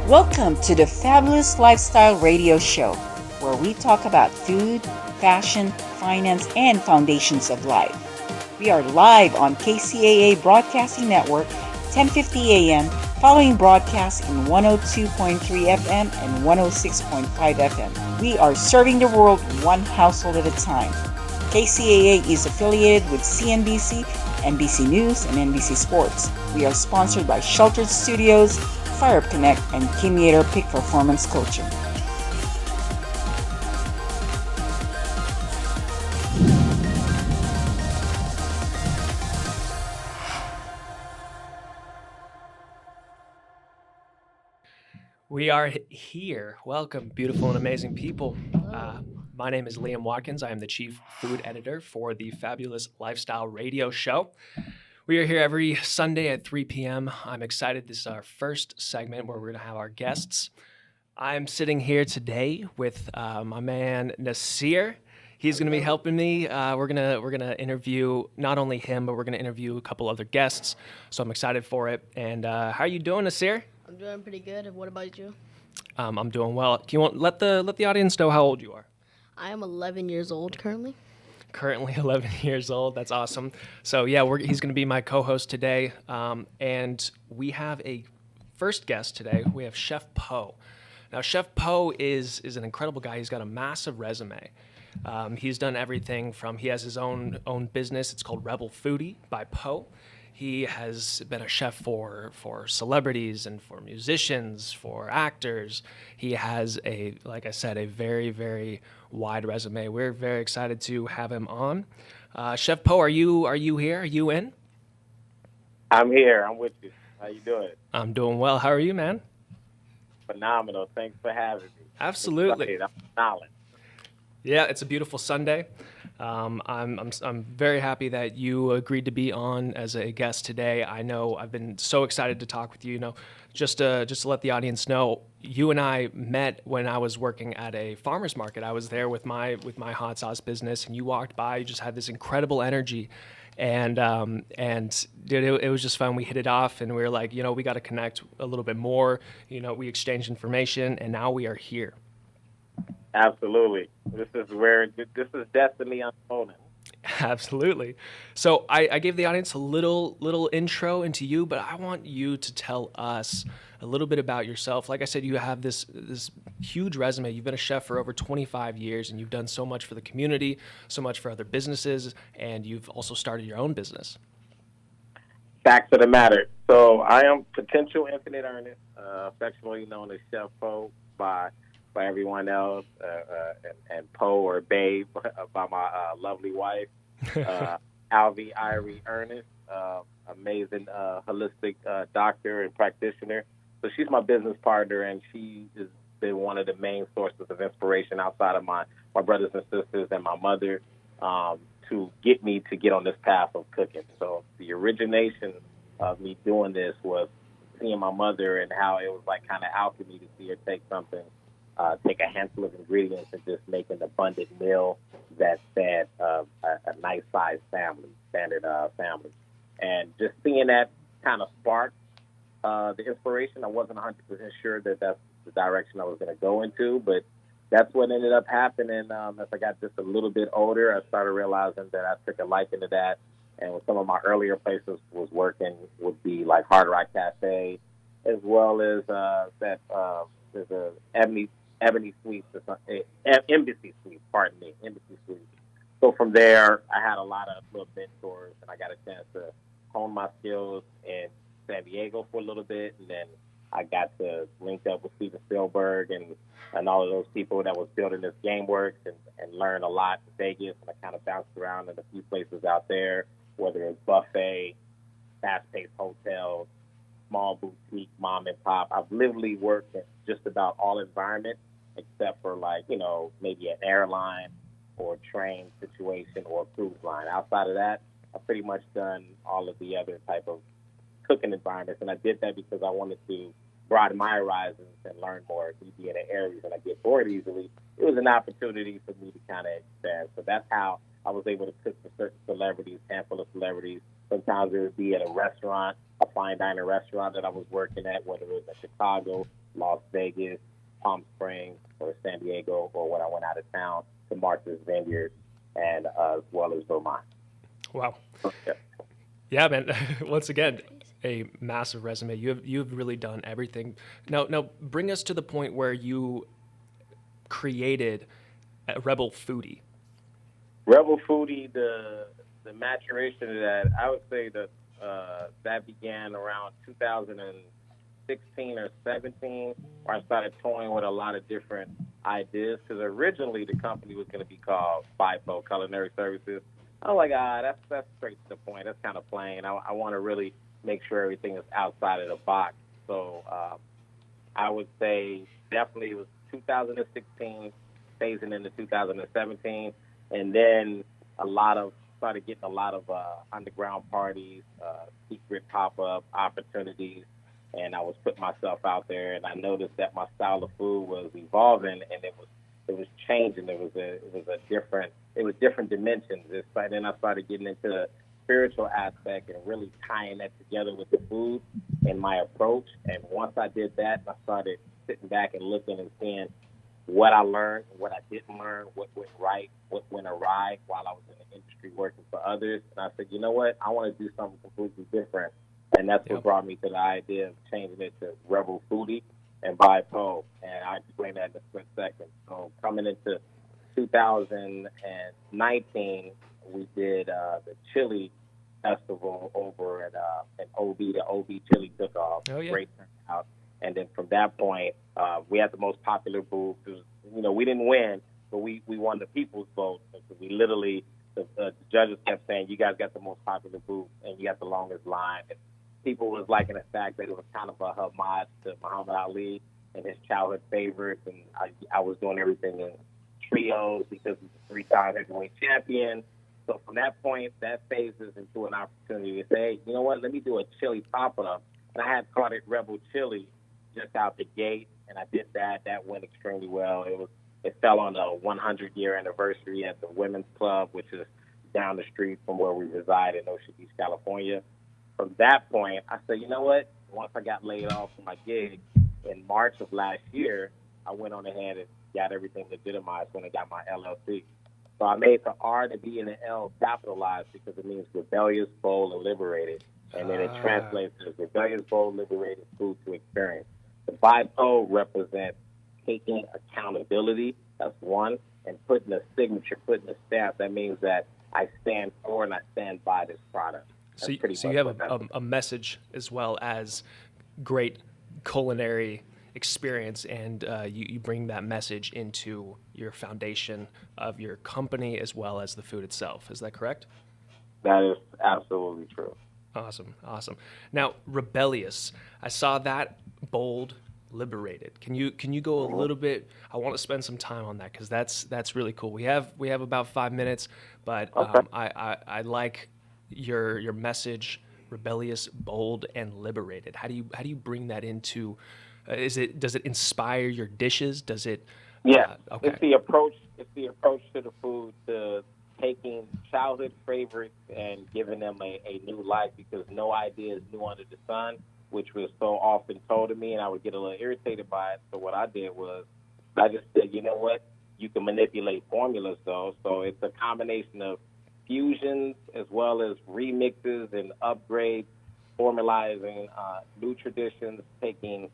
Welcome to the Fabulous Lifestyle Radio Show, where we talk about food, fashion, finance, and foundations of life. We are live on KCAA Broadcasting Network, 10:50 a.m., following broadcasts in 102.3 FM and 106.5 FM. We are serving the world one household at a time. KCAA is affiliated with CNBC, NBC News, and NBC Sports. We are sponsored by Sheltered Studios, Fire Up Connect, and Kimiator Peak Performance Coaching. We are here. Welcome, beautiful and amazing people. My name is Liam Watkins. I am the Chief Food Editor for the Fabulous Lifestyle Radio Show. We are here every Sunday at 3 p.m. I'm excited. This is our first segment where we're going to have our guests. I'm sitting here today with my man Nasir. He's going to be helping me. We're gonna interview not only him, but we're going to interview a couple other guests. So I'm excited for it. And how are you doing, Nasir? I'm doing pretty good. What about you? I'm doing well. Can you let the audience know how old you are? I am 11 years old currently. Currently 11 years old. That's awesome. So yeah, he's going to be my co-host today. And we have a first guest today. We have Chef Poe. Now, Chef Poe is an incredible guy. He's got a massive resume. He's done everything from, he has his own business. It's called ReBeLFoodie ByPOE. He has been a chef for celebrities and for musicians, for actors. He has like I said, a very, very wide resume. We're very excited to have him on. Chef Poe, are you here? Are you in? I'm here. I'm with you. How you doing? I'm doing well. How are you, man? Phenomenal. Thanks for having me. Absolutely. I'm solid. Yeah, it's a beautiful Sunday. I'm very happy that you agreed to be on as a guest today. I know I've been so excited to talk with you. You know, just to let the audience know, you and I met when I was working at a farmer's market. I was there with my hot sauce business, and you walked by. You just had this incredible energy, and dude, it was just fun. We hit it off, and we were like, we got to connect a little bit more. We exchanged information, and now we are here. Absolutely. This is destiny unfolding. Absolutely. So I gave the audience a little intro into you, but I want you to tell us a little bit about yourself. Like I said, you have this huge resume. You've been a chef for over 25 years, and you've done so much for the community, so much for other businesses, and you've also started your own business. Facts of the matter. So I am potential Infinite Earnest, affectionately known as Chef Poe by everyone else, and Poe or Babe by my lovely wife, Alvie Earnest, amazing holistic doctor and practitioner. So she's my business partner, and she has been one of the main sources of inspiration outside of my brothers and sisters and my mother to get me to get on this path of cooking. So the origination of me doing this was seeing my mother and how it was like kind of alchemy to see her take something, take a handful of ingredients and just make an abundant meal that fed a nice sized family, standard family. And just seeing that kind of sparked the inspiration. I wasn't 100% sure that that's the direction I was going to go into, but that's what ended up happening. As I got just a little bit older, I started realizing that I took a liking to that. And with some of my earlier places was working would be like Hard Rock Cafe, as well as there's a Embassy Suites. So from there, I had a lot of little mentors, and I got a chance to hone my skills in San Diego for a little bit, and then I got to link up with Spielberg and all of those people that was building this GameWorks and learn a lot in Vegas, and I kind of bounced around in a few places out there, whether it's buffet, fast-paced hotels, small boutique, mom and pop. I've literally worked in just about all environments except for maybe an airline or a train situation or a cruise line. Outside of that, I've pretty much done all of the other type of cooking environments, and I did that because I wanted to broaden my horizons and learn more. Me being in areas and I get bored easily, it was an opportunity for me to kind of expand. So that's how I was able to cook for certain celebrities, handful of celebrities. Sometimes it would be at a restaurant, a fine dining restaurant that I was working at, whether it was in Chicago, Las Vegas, Palm Springs, or San Diego, or when I went out of town to Martha's Vineyard, and as well as Vermont. Wow. Yeah. Yeah, man. Once again, a massive resume. You've really done everything. Now bring us to the point where you created ReBeLFoodie. ReBeLFoodie, the maturation of that, I would say that that began around 2016 or 17, where I started toying with a lot of different ideas. Because originally the company was going to be called ByPOE Culinary Services. I was like, that's straight to the point. That's kind of plain. I want to really make sure everything is outside of the box. So I would say definitely it was 2016, phasing into 2017, and then started getting a lot of underground parties, secret pop-up opportunities, and I was putting myself out there, and I noticed that my style of food was evolving, and it was changing. It was different dimensions. Then I started getting into the spiritual aspect and really tying that together with the food and my approach. And once I did that, I started sitting back and looking and seeing what I learned, what I didn't learn, what went right, what went awry while I was in the industry working for others. And I said, you know what? I want to do something completely different. And that's what brought me to the idea of changing it to ReBeLFoodie and ByPOE. And I'll explain that in a split second. So coming into 2019, we did the chili festival over at OB. The OB chili took off. Oh, yeah. Great turnout. And then from that point, we had the most popular booth. We didn't win, but we won the people's vote. We literally, the judges kept saying, you guys got the most popular booth and you got the longest line. And people was liking the fact that it was kind of a homage to Muhammad Ali and his childhood favorites. And I was doing everything in trios because he's a 3-time heavyweight champion. So from that point, that phases into an opportunity to say, you know what, let me do a chili pop-up. And I had called it Rebel Chili just out the gate, and I did that. That went extremely well. It fell on the 100-year anniversary at the Women's Club, which is down the street from where we reside in Ocean Beach, California. From that point, I said, you know what? Once I got laid off from my gig in March of last year, I went on ahead and got everything legitimized when I got my LLC. So I made the R, the B, and the L capitalized because it means rebellious, bold, and liberated. And then it translates as rebellious, bold, liberated food to experience. The ByPOE represents taking accountability, that's one, and putting a signature, putting a stamp. That means that I stand for and I stand by this product. So you have a message as well as great culinary experience, and you bring that message into your foundation of your company as well as the food itself. Is that correct? That is absolutely true. Awesome. Now, rebellious. I saw that, bold, liberated. Can you go a little bit? I want to spend some time on that because that's really cool. We have about 5 minutes, but okay. I like your message: rebellious, bold, and liberated. How do you bring that into? Does it inspire your dishes? Does it? Yeah. Okay. It's the approach to the food, to taking childhood favorites and giving them a new life, because no idea is new under the sun, which was so often told to me, and I would get a little irritated by it. So what I did was I just said, you know what? You can manipulate formulas, though. So it's a combination of fusions as well as remixes and upgrades, formalizing new traditions, taking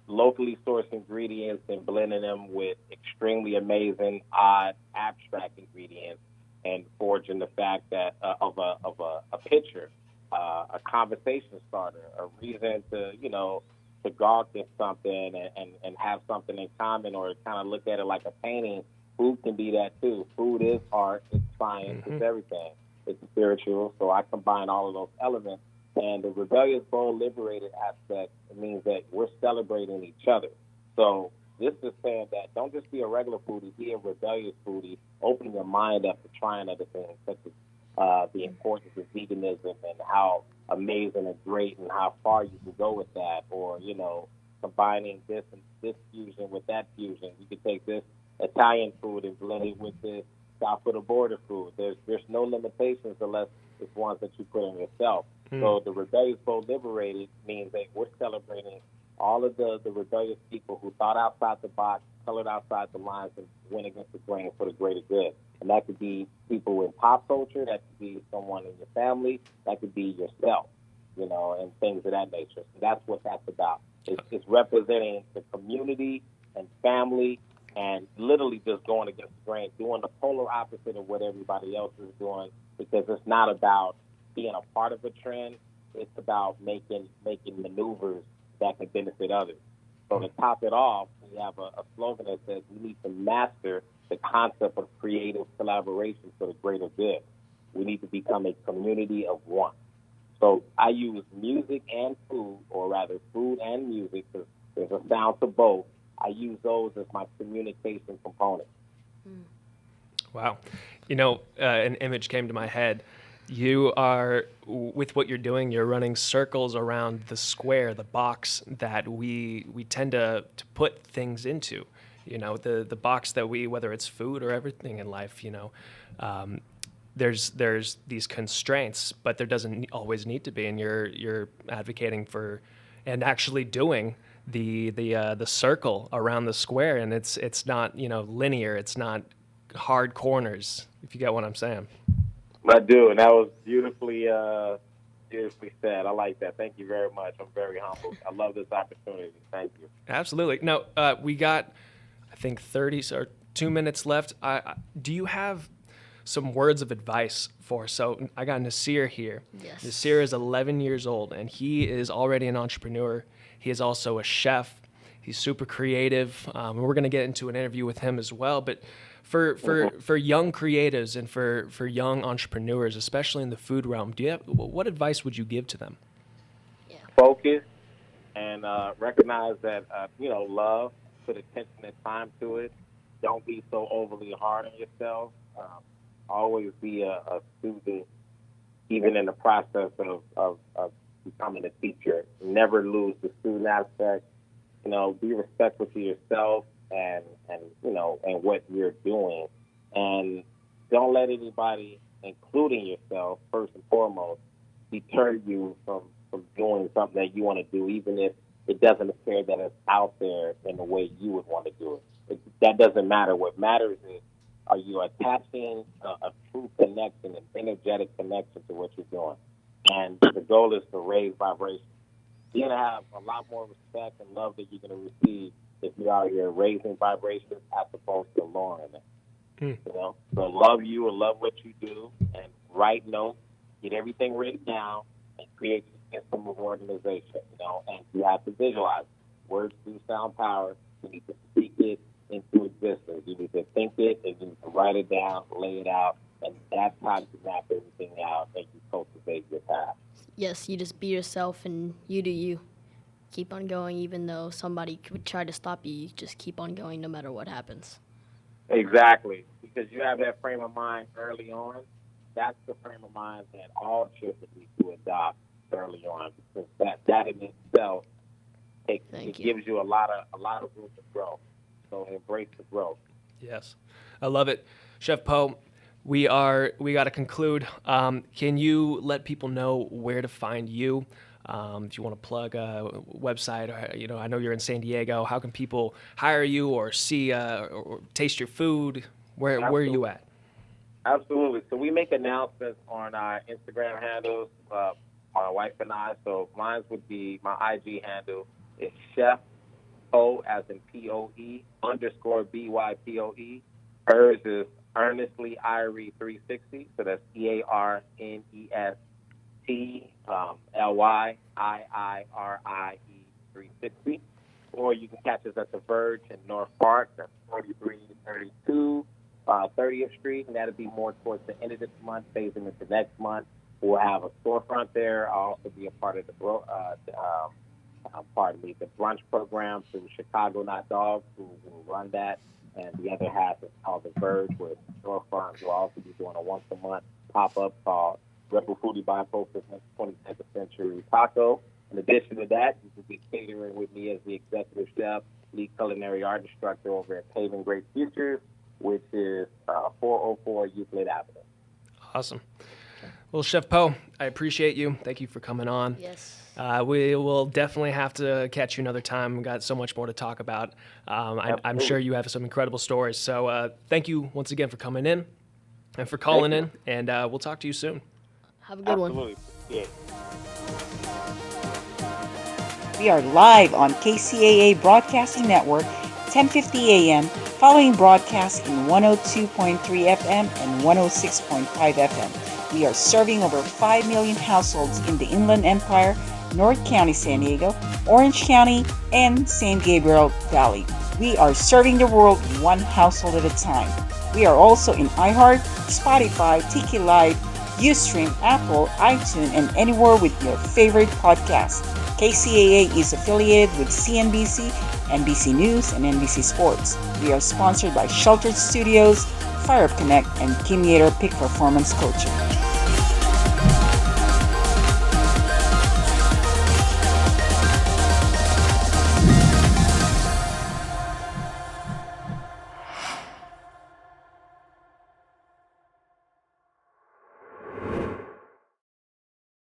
locally sourced ingredients and blending them with extremely amazing, odd, abstract ingredients, and forging the fact that of a picture, a conversation starter, a reason to gawk at something and have something in common, or kind of look at it like a painting. Food can be that too. Food is art, it's science, it's everything. It's spiritual. So I combine all of those elements. And the rebellious, bold, liberated aspect, it means that we're celebrating each other. So this is saying that don't just be a regular foodie, be a rebellious foodie, open your mind up to trying other things, such as the importance of veganism and how amazing and great and how far you can go with that, or, combining this and this fusion with that fusion. You could take this Italian food and blend it with this south of the border food. There's no limitations unless it's ones that you put in yourself. So the rebellious, bold, liberated means that we're celebrating all of the rebellious people who thought outside the box, colored outside the lines, and went against the grain for the greater good. And that could be people in pop culture, that could be someone in your family, that could be yourself, and things of that nature. So that's what that's about. It's representing the community and family and literally just going against the grain, doing the polar opposite of what everybody else is doing, because it's not about being a part of a trend. It's about making maneuvers that can benefit others. So to top it off, we have a slogan that says we need to master the concept of creative collaboration for the greater good. We need to become a community of one. So I use music and food, or rather food and music, because there's a sound to both. I use those as my communication components. Wow. An image came to my head. You are, with what you're doing, you're running circles around the square, the box that we tend to put things into. The box that whether it's food or everything in life, there's these constraints, but there doesn't always need to be. And you're advocating for and actually doing the circle around the square, and it's not linear. It's not hard corners, if you get what I'm saying. I do, and that was beautifully said. I like that. Thank you very much. I'm very humbled. I love this opportunity. Thank you. Absolutely. No, we got, I think, 30 or 2 minutes left. Do you have some words of advice for? So I got Nasir here. Yes. Nasir is 11 years old, and he is already an entrepreneur. He is also a chef. He's super creative. And we're going to get into an interview with him as well. But for young creatives and for young entrepreneurs, especially in the food realm, what advice would you give to them? Yeah. Focus and recognize that love, put attention and time to it. Don't be so overly hard on yourself. Always be a student, even in the process of becoming a teacher. Never lose the student aspect. Be respectful to yourself and what you're doing, and don't let anybody, including yourself, first and foremost, deter you from doing something that you want to do, even if it doesn't appear that it's out there in the way you would want to do it. That doesn't matter. What matters is, are you attaching a true connection, an energetic connection to what you're doing? And the goal is to raise vibration. You're going to have a lot more respect and love that you're going to receive if you're out here raising vibrations as opposed to lowering them. So love you and love what you do, and write notes, get everything written down, and create a system of organization. And you have to visualize. Words do sound power. You need to speak it into existence. You need to think it, and you need to write it down, lay it out, and that's how you map everything out and you cultivate your path. Yes, you just be yourself and you do you. Keep on going, even though somebody would try to stop you. You just keep on going no matter what happens. Exactly, because you have that frame of mind early on. That's the frame of mind that all children need to adopt early on, because that in itself it gives you a lot of room to grow. So embrace the growth. Yes, I love it, Chef Poe. We got to conclude. Can you let people know where to find you? If you want to plug a website, or, I know you're in San Diego. How can people hire you or see or taste your food? Where are you at? Absolutely. So we make announcements on our Instagram handles, my wife and I. So mine would be, my IG handle is Chef Poe, as in Poe _BYPOE. Hers is Earnestly Irie 360. So that's EARNEST LYIIRIE 360. Or you can catch us at the Verge in North Park. That's 4332 30th Street, and that'll be more towards the end of this month, phasing into next month. We'll have a storefront there. I'll also be a part of the brunch program through Chicago Not Dogs, who run that. And the other half is called The Verge, with storefront. We'll also be doing a once-a-month pop-up called ReBeLFoodie ByPOE Earnest 22nd Century Taco. In addition to that, you can be catering with me as the executive chef, lead culinary art instructor over at Paving Great Futures, which is 404 Euclid Avenue. Awesome. Well, Chef Poe, I appreciate you. Thank you for coming on. Yes. We will definitely have to catch you another time. We've got so much more to talk about. I'm sure you have some incredible stories. So thank you once again for coming in and for calling in, and we'll talk to you soon. Have a good one. Absolutely. Yeah. We are live on KCAA Broadcasting Network, 10:50 a.m., following broadcasts in 102.3 FM and 106.5 FM. We are serving over 5 million households in the Inland Empire, North County, San Diego, Orange County, and San Gabriel Valley. We are serving the world one household at a time. We are also in iHeart, Spotify, Tiki Live, Ustream, Apple, iTunes, and anywhere with your favorite podcast. KCAA is affiliated with CNBC, NBC News, and NBC Sports. We are sponsored by Sheltered Studios, Fire Up Connect, and Kim Yater Peak Performance Coaching.